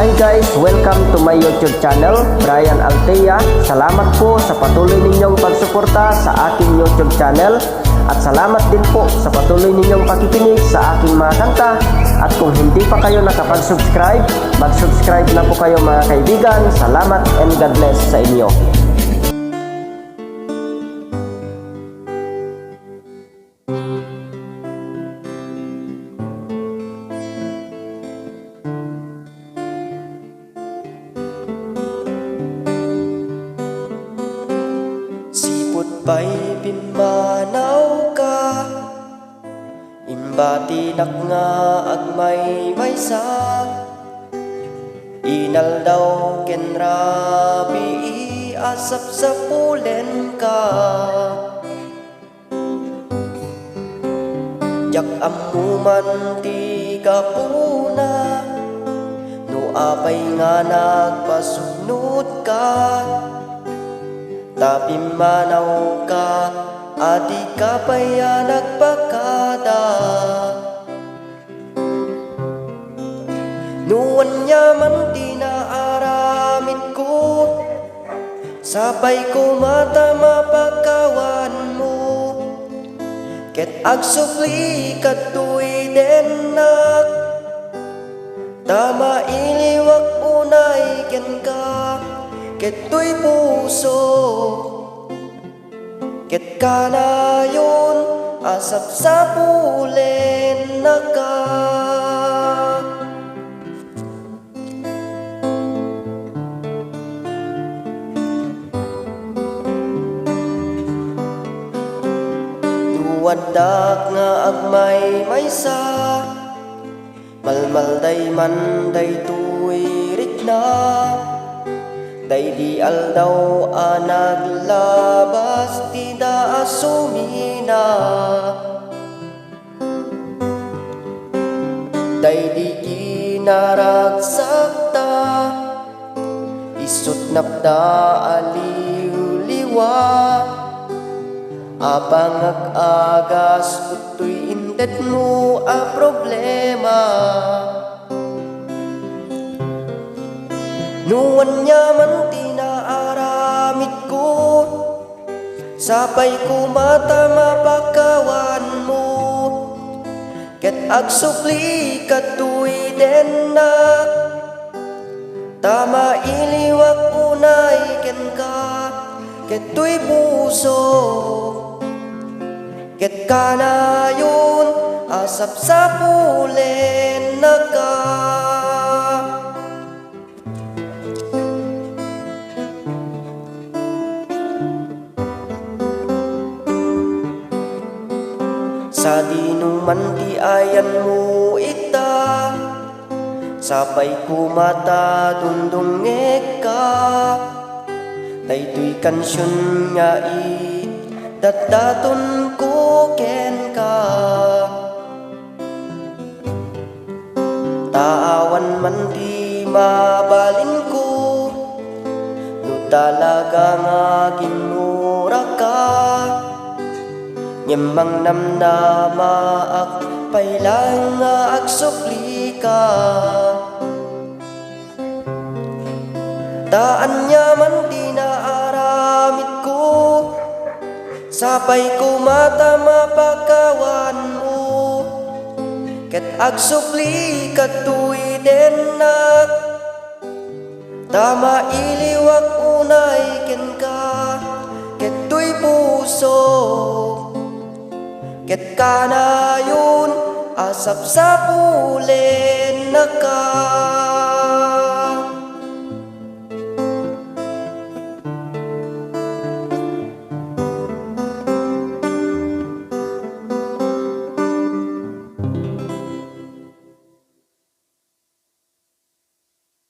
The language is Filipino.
Hi guys! Welcome to my YouTube channel, Brian Altea. Salamat po sa patuloy ninyong pagsuporta sa aking YouTube channel at salamat din po sa patuloy ninyong pakikinig sa aking mga kanta. At kung hindi pa kayo nakapag-subscribe, mag-subscribe na po kayo mga kaibigan. Salamat and God bless sa inyo. Bay pinmanaw ka, imbatinak nga agmay maysa, inal daw ken rabi asap sa pulen ka. Jak amuman ti kapuna, no apay nga nagpasunod ka. Tapi manaw ka, adi ka pa'y nagpakada. Nuwan niya man tinaaramid ko, sabay ko mata mapakawan mo. Ket agsupli katuy denak, tama iliwak unay ken ka. Ket tuy puso, ket kanayon asap sa pulen naka. Duwadak nga agmay maysa, malmalday man day tuy rikna. Day di aldaw naglabas ti da asumina. Day di kinaragsakta, isut napda aliw-liwa. Apang ag-agas kutoy indet mo a problema. Nuwan niya man tinaaramid ko, sabay ko mata mapakawan mo. Ket agsupli katuy denak, tama iliwak unay ken ka. Ket tuy puso, ket kanayon asap sa pulen naka. Sa dinuman di ayan mo ita, sabay ko mata dundungek ka. Daytoy kansyon nga dadaton ko ken ka. Taawan man di mabalin ko, no talaga nga ginura ka. Nyemang namnamaak pailang nga agsupli ka. Taan niya man tinaaramid ko, sabay ko mata mapakawan mo. Ket agsupli katuy denak, tama iliwak unay ken ka. Ket tuy puso, ket kanayon asap sa pulen naka.